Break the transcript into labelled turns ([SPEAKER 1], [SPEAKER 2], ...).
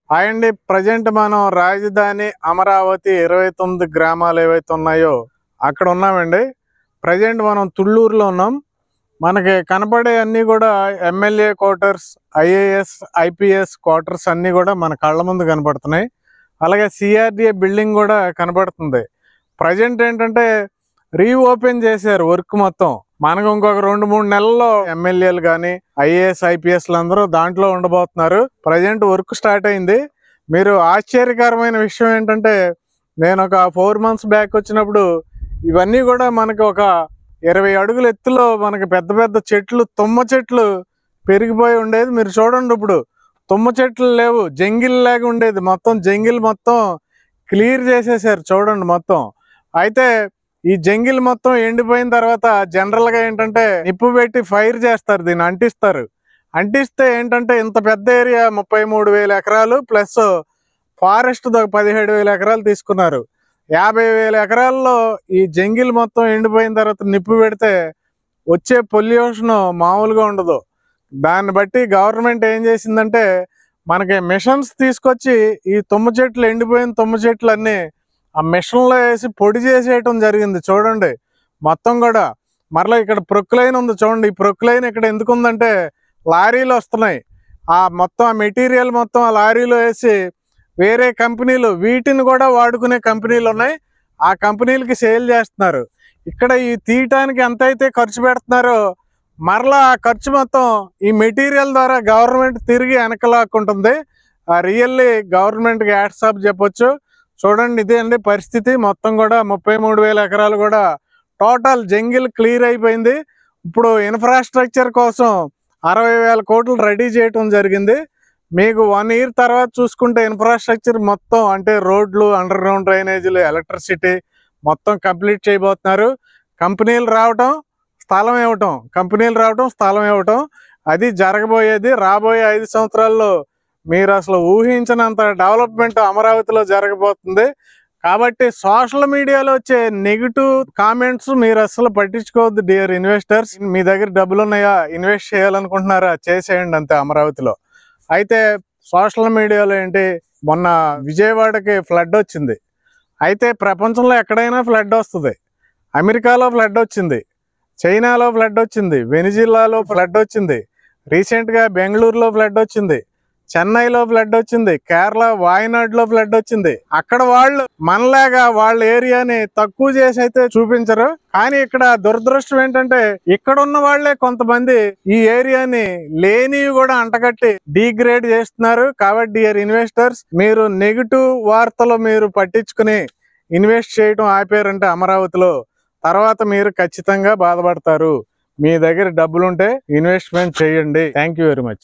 [SPEAKER 1] Hi అండి. Present మనం రాజధాని అమరావతి 29 గ్రామాలు ఏవైతే ఉన్నాయో అక్కడ ఉన్నామండి. ప్రజెంట్ మనం తుళ్ళూరులో ఉన్నాం. మనకి కనపడే అన్నీ కూడా MLA quarters, IAS, IPS quarters అన్నీ కూడా మన కళ్ళ ముందు కనపడుతున్నాయి. అలాగే సిఆర్డిఏ బిల్డింగ్ కూడా కనపడుతుంది. ప్రజెంట్ ఏంటంటే రీఓపెన్ చేశారు వర్క్ మొత్తం. మనకు ఇంకొక 2-3 నెలల్లో ఎమ్మెల్యేలు కానీ ఐఏఎస్ ఐపీఎస్లు అందరూ దాంట్లో ఉండబోతున్నారు. ప్రజెంట్ వర్క్ స్టార్ట్ అయింది. మీరు ఆశ్చర్యకరమైన విషయం ఏంటంటే, నేను ఒక 4 months బ్యాక్ వచ్చినప్పుడు ఇవన్నీ కూడా మనకి ఒక 20 అడుగుల ఎత్తులో మనకి పెద్ద పెద్ద చెట్లు, తుమ్మ చెట్లు పెరిగిపోయి ఉండేది. మీరు చూడండి, ఇప్పుడు తుమ్మ చెట్లు లేవు, జంగిల్ లాగా ఉండేది. మొత్తం జంగిల్ మొత్తం క్లియర్ చేసేసారు చూడండి మొత్తం. అయితే ఈ జంగిల్ మొత్తం ఎండిపోయిన తర్వాత జనరల్గా ఏంటంటే నిప్పు పెట్టి ఫైర్ చేస్తారు, దీన్ని అంటిస్తారు. అంటిస్తే ఏంటంటే ఇంత పెద్ద ఏరియా 33,000 ఎకరాలు ప్లస్ ఫారెస్ట్ 17,000 ఎకరాలు తీసుకున్నారు. 50,000 ఎకరాల్లో ఈ జంగిల్ మొత్తం ఎండిపోయిన తర్వాత నిప్పు పెడితే వచ్చే పొల్యూషన్ మామూలుగా ఉండదు. దాన్ని బట్టి గవర్నమెంట్ ఏం చేసిందంటే మనకి మిషన్స్ తీసుకొచ్చి ఈ తుమ్మ చెట్లు, ఎండిపోయిన తుమ్మ చెట్లు అన్నీ ఆ మిషన్లో వేసి పొడి చేసేయటం జరిగింది. చూడండి మొత్తం కూడా. మరలా ఇక్కడ ప్రొక్లైన్ ఉంది చూడండి. ఈ ప్రొక్లైన్ ఇక్కడ ఎందుకు ఉందంటే లారీలు వస్తున్నాయి, ఆ మొత్తం ఆ మెటీరియల్ మొత్తం ఆ లారీలో వేసి వేరే కంపెనీలు, వీటిని కూడా వాడుకునే కంపెనీలు ఉన్నాయి, ఆ కంపెనీలకి సేల్ చేస్తున్నారు. ఇక్కడ ఈ తీయటానికి ఎంతైతే ఖర్చు పెడుతున్నారో మరలా ఆ ఖర్చు మొత్తం ఈ మెటీరియల్ ద్వారా గవర్నమెంట్ తిరిగి వెనకలాక్కుంటుంది. రియల్లీ గవర్నమెంట్కి హ్యాట్స్ ఆఫ్ చెప్పొచ్చు. చూడండి, ఇదే అండి పరిస్థితి. మొత్తం కూడా 33,000 ఎకరాలు కూడా టోటల్ జంగిల్ క్లియర్ అయిపోయింది. ఇప్పుడు ఇన్ఫ్రాస్ట్రక్చర్ కోసం 60,000 కోట్లు రెడీ చేయటం జరిగింది. మీకు 1 year తర్వాత చూసుకుంటే ఇన్ఫ్రాస్ట్రక్చర్ మొత్తం అంటే రోడ్లు, అండర్ గ్రౌండ్ డ్రైనేజీలు, ఎలక్ట్రిసిటీ మొత్తం కంప్లీట్ చేయబోతున్నారు. కంపెనీలు రావటం, స్థలం ఇవ్వటం, కంపెనీలు రావటం, స్థలం ఇవ్వటం, అది జరగబోయేది. రాబోయే 5 సంవత్సరాల్లో మీరు అసలు ఊహించినంత డెవలప్మెంట్ అమరావతిలో జరగబోతుంది. కాబట్టి సోషల్ మీడియాలో వచ్చే నెగిటివ్ కామెంట్స్ మీరు అసలు పట్టించుకోవద్దు డియర్ ఇన్వెస్టర్స్. మీ దగ్గర డబ్బులు ఉన్నాయా, ఇన్వెస్ట్ చేయాలనుకుంటున్నారా, చేసేయండి అంతే అమరావతిలో. అయితే సోషల్ మీడియాలో ఏంటి, మొన్న విజయవాడకి ఫ్లడ్ వచ్చింది. అయితే ప్రపంచంలో ఎక్కడైనా ఫ్లడ్ వస్తుంది. అమెరికాలో ఫ్లడ్ వచ్చింది, చైనాలో ఫ్లడ్ వచ్చింది, వెనిజులాలో ఫ్లడ్ వచ్చింది, రీసెంట్గా బెంగళూరులో ఫ్లడ్ వచ్చింది, చెన్నైలో ఫ్లడ్ వచ్చింది, కేరళ వాయనాడులో ఫ్లడ్ వచ్చింది. అక్కడ వాళ్ళు మనలాగా వాళ్ళ ఏరియాని తక్కువ చేసి అయితే చూపించరు. కానీ ఇక్కడ దురదృష్టం ఏంటంటే ఇక్కడ ఉన్న వాళ్లే కొంతమంది ఈ ఏరియాని లేనివి కూడా అంటగట్టి డీగ్రేడ్ చేస్తున్నారు. కాబట్టి డియర్ ఇన్వెస్టర్స్, మీరు నెగిటివ్ వార్తలు మీరు పట్టించుకుని ఇన్వెస్ట్ చేయడం ఆపారంటే అమరావతిలో, తర్వాత మీరు ఖచ్చితంగా బాధపడతారు. మీ దగ్గర డబ్బులుంటే ఇన్వెస్ట్మెంట్ చేయండి. Thank you very much.